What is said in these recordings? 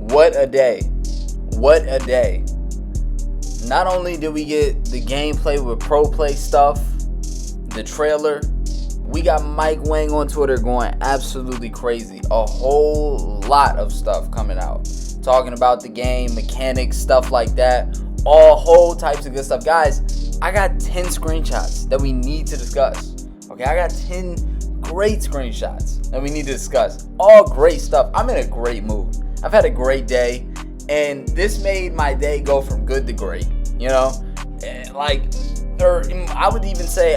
What a day. What a day. Not only did we get the gameplay with pro play stuff, the trailer, we got Mike Wang on Twitter going absolutely crazy. A whole lot of stuff coming out. Talking about the game, mechanics, stuff like that. All whole types of good stuff. Guys, I got 10 screenshots that we need to discuss. Okay, I got 10 great screenshots that we need to discuss. All great stuff. I'm in a great mood. I've had a great day, and this made my day go from good to great. You know, like, I would even say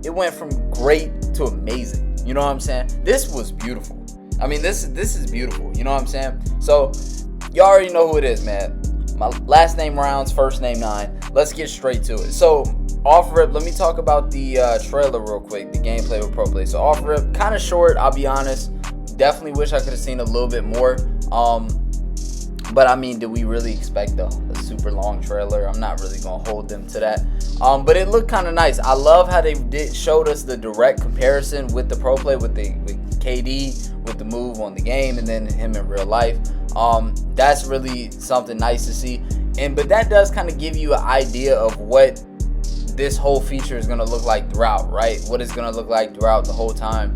it went from great to amazing. You know what I'm saying? This was beautiful. I mean, this is beautiful. You know what I'm saying? So, you already know who it is, man. My last name Rounds, first name 9. Let's get straight to it. So, off rip, let me talk about the trailer real quick, the gameplay with pro play. So, off rip, kind of short, I'll be honest. Definitely wish I could have seen a little bit more. But I mean, did we really expect a super long trailer? I'm not really gonna hold them to that. But it looked kind of nice. I love how they showed us the direct comparison with the pro play with KD, with the move on the game, and then him in real life. That's really something nice to see. But that does kind of give you an idea of what this whole feature is gonna look like throughout, right? What it's gonna look like throughout the whole time.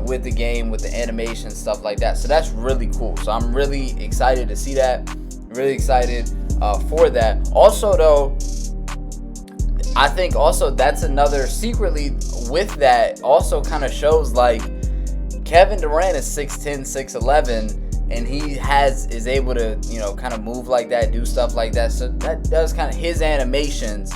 With the game, with the animation, stuff like that. So that's really cool. So I'm really excited to see that. Really excited for that. Also, though, I think also that's another secretly with that also kind of shows like Kevin Durant is 6'10", 6'11", and he is able to, you know, kind of move like that, do stuff like that. So that does kind of his animations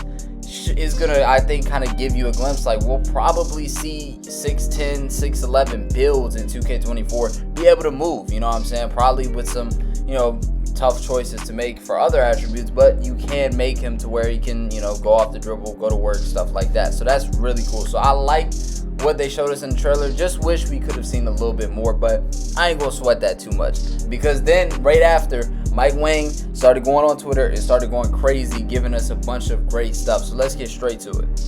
is gonna, I think, kind of give you a glimpse. Like, we'll probably see 6'10", 6'11" builds in 2K24 be able to move, you know what I'm saying? Probably with some, you know, tough choices to make for other attributes, but you can make him to where he can, you know, go off the dribble, go to work, stuff like that. So that's really cool. So I like what they showed us in the trailer. Just wish we could have seen a little bit more, but I ain't gonna sweat that too much, because then right after, Mike Wang started going on Twitter and started going crazy, giving us a bunch of great stuff. So let's get straight to it.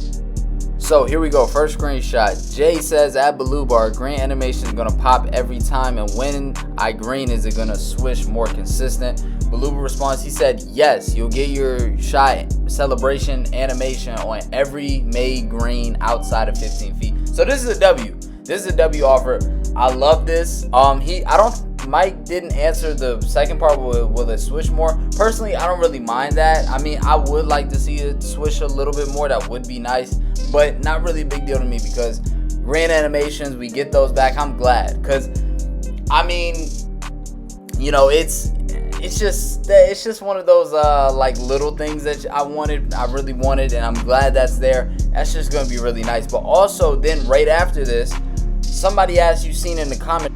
So here we go. First screenshot. Jay says at Blue Bar, green animation is gonna pop every time, and when I green, is it gonna swish more consistent? Blue response, he said yes, you'll get your shot celebration animation on every made green outside of 15 feet. So this is a W. This is a W offer. I love this. Mike didn't answer the second part. Will it swish more? Personally, I don't really mind that. I mean, I would like to see it swish a little bit more. That would be nice, but not really a big deal to me, because green animations, we get those back. I'm glad, because I mean, you know, it's just one of those like little things that I really wanted, and I'm glad that's there. That's just gonna be really nice. But also, then right after this, somebody asked, you seen in the comment,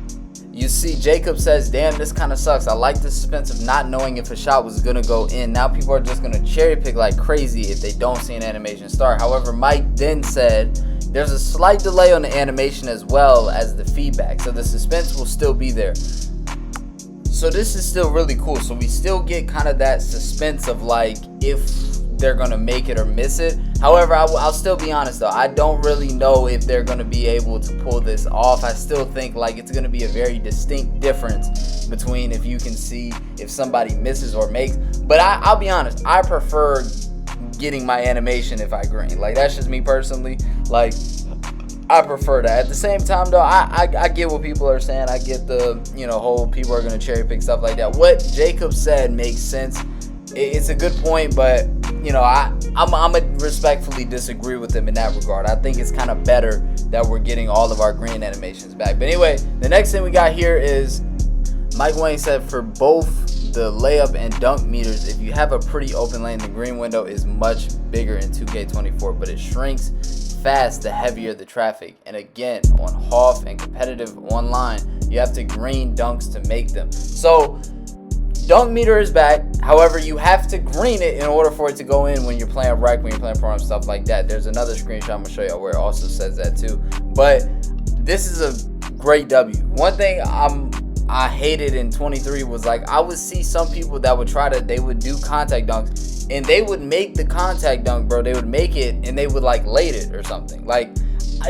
you see Jacob says, damn, this kind of sucks. I like the suspense of not knowing if a shot was gonna go in. Now people are just gonna cherry pick like crazy if they don't see an animation start. However, Mike then said there's a slight delay on the animation as well as the feedback, so the suspense will still be there. So this is still really cool. So we still get kind of that suspense of like if they're gonna make it or miss it. However, I'll still be honest though, I don't really know if they're gonna be able to pull this off. I still think like it's gonna be a very distinct difference between if you can see if somebody misses or makes. But I'll be honest, I prefer getting my animation if I green. Like, that's just me personally. Like, I prefer that. At the same time though, I get what people are saying. I get the, you know, whole people are gonna cherry pick stuff like that. What Jacob said makes sense. It's a good point, but you know, I'm gonna respectfully disagree with him in that regard. I think it's kind of better that we're getting all of our green animations back. But anyway, the next thing we got here is Mike Wang said for both the layup and dunk meters, if you have a pretty open lane, the green window is much bigger in 2K24, but it shrinks fast the heavier the traffic. And again, on HOF and competitive online, you have to green dunks to make them. So dunk meter is back. However, you have to green it in order for it to go in when you're playing rec, when you're playing pro and stuff like that. There's another screenshot I'm gonna show you where it also says that too. But this is a great W. One thing I hated in 23 was like I would see some people that would they would do contact dunks and they would make the contact dunk, bro. They would make it and they would like late it or something. Like,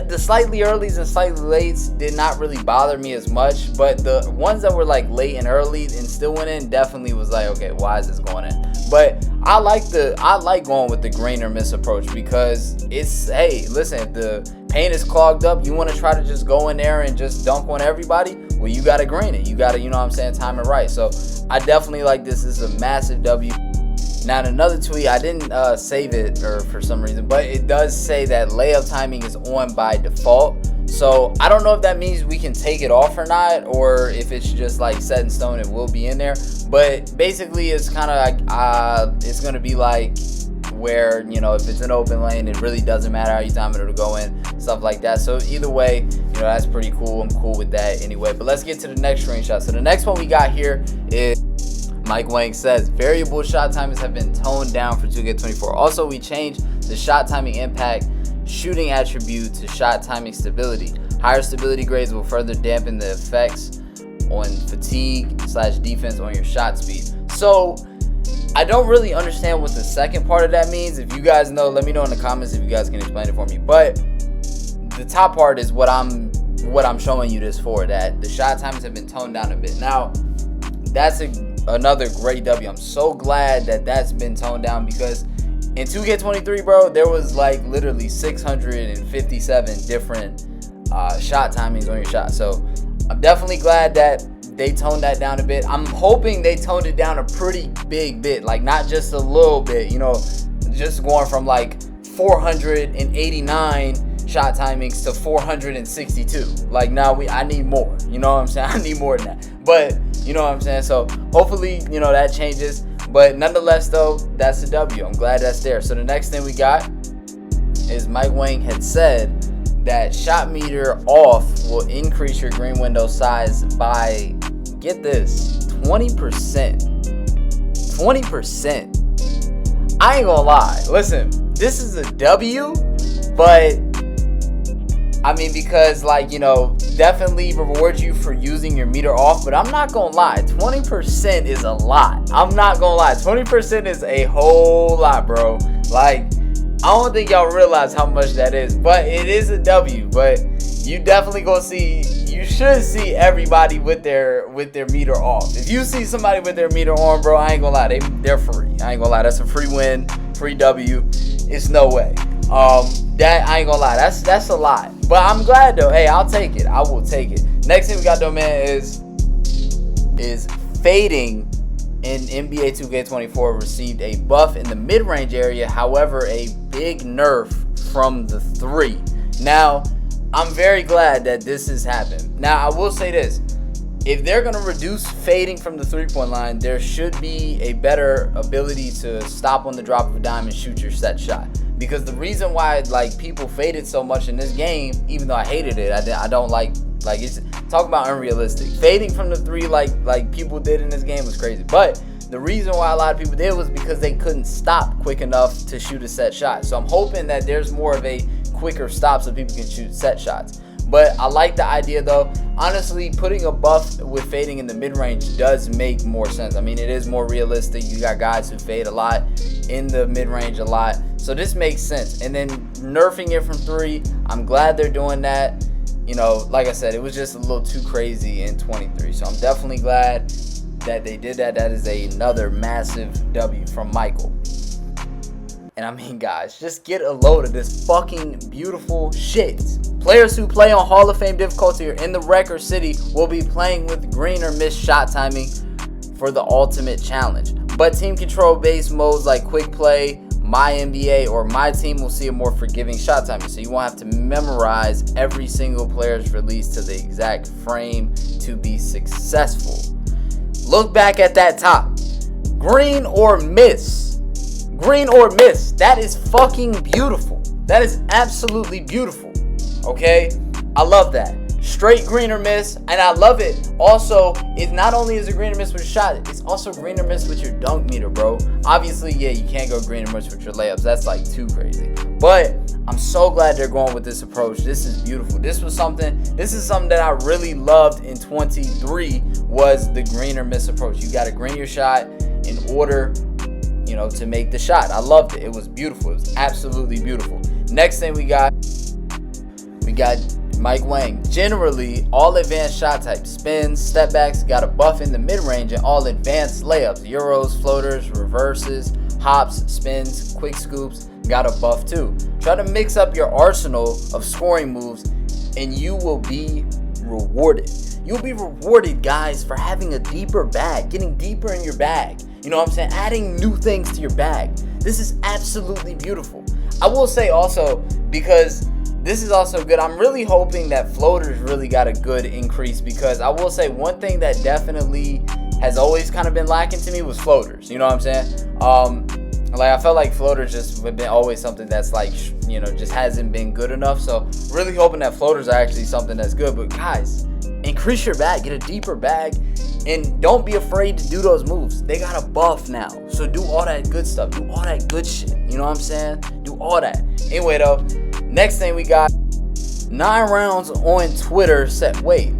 The slightly earlys and slightly lates did not really bother me as much, but the ones that were like late and early and still went in definitely was like, okay, why is this going in? But I like going with the green or miss approach, because it's, hey, listen, if the paint is clogged up, you want to try to just go in there and just dunk on everybody, well, you got to green it. You got to, you know what I'm saying, time it right. So I definitely like this. This is a massive W. Now, in another tweet, I didn't save it or for some reason, but it does say that layup timing is on by default. So I don't know if that means we can take it off or not, or if it's just like set in stone, it will be in there. But basically, it's kind of like it's gonna be like where, you know, if it's an open lane, it really doesn't matter how you time it, it'll go in, stuff like that. So either way, you know, that's pretty cool. I'm cool with that anyway. But let's get to the next screenshot. So the next one we got here is Mike Wang says variable shot timings have been toned down for 2K24. Also, we changed the shot timing impact shooting attribute to shot timing stability. Higher stability grades will further dampen the effects on fatigue/defense on your shot speed. So I don't really understand what the second part of that means. If you guys know, let me know in the comments if you guys can explain it for me. But the top part is what I'm showing you this for, that the shot timings have been toned down a bit. Now, that's another great W. I'm so glad that that's been toned down, because in 2K23, bro, there was like literally 657 different shot timings on your shot. So I'm definitely glad that they toned that down a bit. I'm hoping they toned it down a pretty big bit, like not just a little bit, you know, just going from like 489 shot timings to 462. Like, now I need more, you know what I'm saying? I need more than that. But you know what I'm saying? So hopefully, you know, that changes. But nonetheless, though, that's a W. I'm glad that's there. So the next thing we got is Mike Wang had said that shot meter off will increase your green window size by, get this, 20%. 20%. I ain't gonna lie. Listen, this is a W, but I mean, because, like, you know, definitely reward you for using your meter off, but I'm not gonna lie, 20% is a lot. I'm not gonna lie, 20% is a whole lot, bro. Like, I don't think y'all realize how much that is, but it is a W. But you definitely gonna see, you should see everybody with their meter off. If you see somebody with their meter on, bro, I ain't gonna lie, they're free. I ain't gonna lie, that's a free win, free W. It's no way. That, I ain't gonna lie, that's a lot. But I'm glad though. Hey, I'll take it. I will take it. Next thing we got though, man, is fading in NBA 2K24 received a buff in the mid-range area. However, a big nerf from the three. Now, I'm very glad that this has happened. Now, I will say this. If they're going to reduce fading from the three-point line, there should be a better ability to stop on the drop of a dime and shoot your set shot. Because the reason why, like, people faded so much in this game, even though I hated it, I don't like it's, talk about unrealistic. Fading from the three like people did in this game was crazy. But the reason why a lot of people did was because they couldn't stop quick enough to shoot a set shot. So I'm hoping that there's more of a quicker stop so people can shoot set shots. But I like the idea though. Honestly, putting a buff with fading in the mid-range does make more sense. I mean, it is more realistic. You got guys who fade a lot in the mid-range a lot. So this makes sense. And then nerfing it from three, I'm glad they're doing that. You know, like I said, it was just a little too crazy in 23. So I'm definitely glad that they did that. That is another massive W from Michael. And I mean, guys, just get a load of this fucking beautiful shit. Players who play on Hall of Fame difficulty or in the record city will be playing with green or missed shot timing for the ultimate challenge. But team control based modes like quick play, my NBA, or my team will see a more forgiving shot timing. So you won't have to memorize every single player's release to the exact frame to be successful. Look back at that top. Green or miss. Green or miss. That is fucking beautiful. That is absolutely beautiful. Okay? I love that. Straight green or miss, and I love it. Also, it not only is a green or miss with your shot, it's also green or miss with your dunk meter, bro. Obviously, yeah, you can't go green or miss with your layups. That's like too crazy. But I'm so glad they're going with this approach. This is beautiful. This is something that I really loved in 23 was the green or miss approach. You got to green your shot in order, you know, to make the shot. I loved it. It was beautiful. It was absolutely beautiful. Next thing we got got Mike Wang. Generally, all advanced shot types, spins, step backs, got a buff in the mid-range, and all advanced layups, euros, floaters, reverses, hops, spins, quick scoops, got a buff too. Try to mix up your arsenal of scoring moves and you will be rewarded. You'll be rewarded, guys, for having a deeper bag, getting deeper in your bag. You know what I'm saying? Adding new things to your bag. This is absolutely beautiful. I will say also, because this is also good, I'm really hoping that floaters really got a good increase, because I will say one thing that definitely has always kind of been lacking to me was floaters. You know what I'm saying? Like, I felt like floaters just have been always something that's like, you know, just hasn't been good enough. So really hoping that floaters are actually something that's good. But guys, increase your bag, get a deeper bag, and don't be afraid to do those moves. They got a buff now, so do all that good stuff, do all that good shit. You know what I'm saying? Do all that. Anyway though, next thing we got 9 rounds on Twitter said, wait,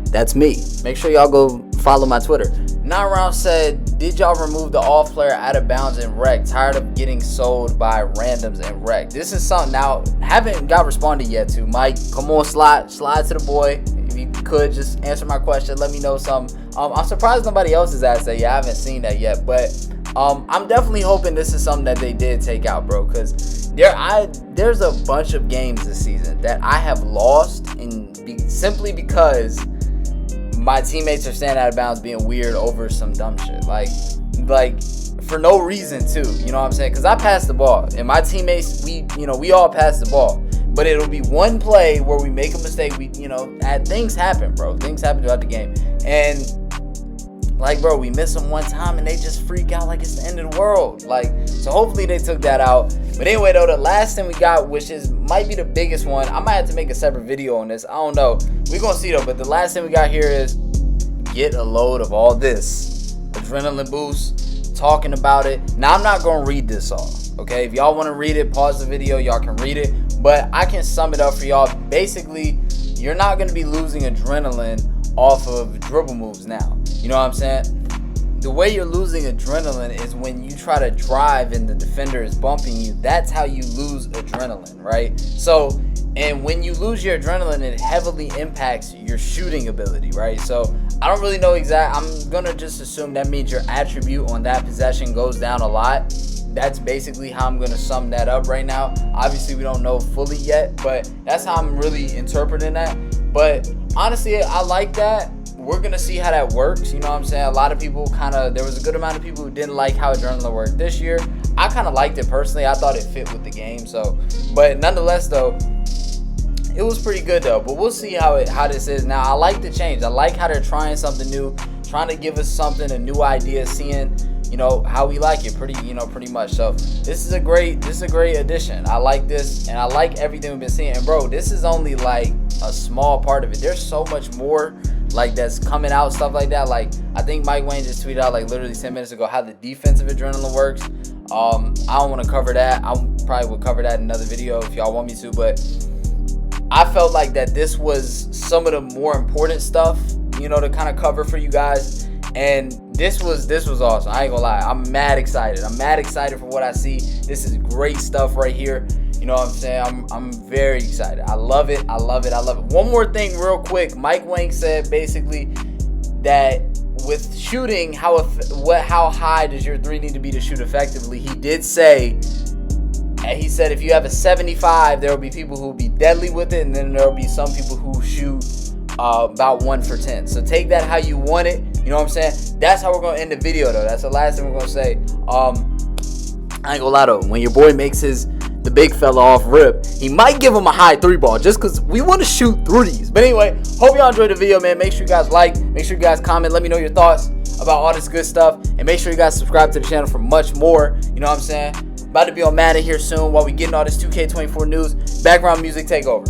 that's me. Make sure y'all go follow my Twitter. 9 rounds said, did y'all remove the off player out of bounds in rec? Tired of getting sold by randoms in rec. This is something now haven't got responded yet to. Mike, come on, slide to the boy. If you could just answer my question, let me know something. I'm surprised nobody else has asked that. Yeah, I haven't seen that yet, but I'm definitely hoping this is something that they did take out, bro, because there's a bunch of games this season that I have lost simply because my teammates are standing out of bounds being weird over some dumb shit. Like for no reason too. You know what I'm saying? Because I passed the ball. And my teammates, we all pass the ball. But it'll be one play where we make a mistake. Things happen, bro. Things happen throughout the game. And like, bro, we miss them one time and they just freak out like it's the end of the world. So hopefully they took that out. But anyway, though, the last thing we got, which might be the biggest one, I might have to make a separate video on this. I don't know. We're going to see, though. But the last thing we got here is get a load of all this. Adrenaline boost, talking about it. Now, I'm not going to read this all, okay? If y'all want to read it, pause the video. Y'all can read it. But I can sum it up for y'all. Basically, you're not going to be losing adrenaline off of dribble moves now. You know what I'm saying? The way you're losing adrenaline is when you try to drive and the defender is bumping you. That's how you lose adrenaline, right? So, and when you lose your adrenaline, it heavily impacts your shooting ability, right? So, I don't really know I'm going to just assume that means your attribute on that possession goes down a lot. That's basically how I'm going to sum that up right now. Obviously, we don't know fully yet, but that's how I'm really interpreting that. But honestly, I like that. We're going to see how that works. You know what I'm saying? A lot of people there was a good amount of people who didn't like how adrenaline worked this year. I kind of liked it personally. I thought it fit with the game. So, but nonetheless, though, it was pretty good, though. But we'll see how this is. Now, I like the change. I like how they're trying something new, trying to give us something, a new idea, seeing, how we like it pretty much. So this is a great addition. I like this, and I like everything we've been seeing. And bro, this is only like a small part of it. There's so much more that's coming out, stuff like that. I think Mike Wayne just tweeted out literally 10 minutes ago how the defensive adrenaline works. I don't want to cover that. I probably would cover that in another video if y'all want me to, but I felt like that this was some of the more important stuff, to kind of cover for you guys. And this was awesome. I ain't gonna lie. I'm mad excited. I'm mad excited for what I see. This is great stuff right here. You know what I'm saying? I'm very excited. I love it. I love it. I love it. One more thing real quick. Mike Wang said basically that with shooting, how high does your 3 need to be to shoot effectively? He did say, and he said if you have a 75, there will be people who will be deadly with it, and then there will be some people who shoot about 1 for 10. So take that how you want it. You know what I'm saying? That's how we're going to end the video, though. That's the last thing we're going to say. I ain't gonna lie, though. When your boy makes the big fella off rip, he might give him a high 3 ball just because we want to shoot threes. But anyway, hope y'all enjoyed the video, man. Make sure you guys like. Make sure you guys comment. Let me know your thoughts about all this good stuff. And make sure you guys subscribe to the channel for much more. You know what I'm saying? About to be on Madden here soon while we getting all this 2K24 news. Background music take over.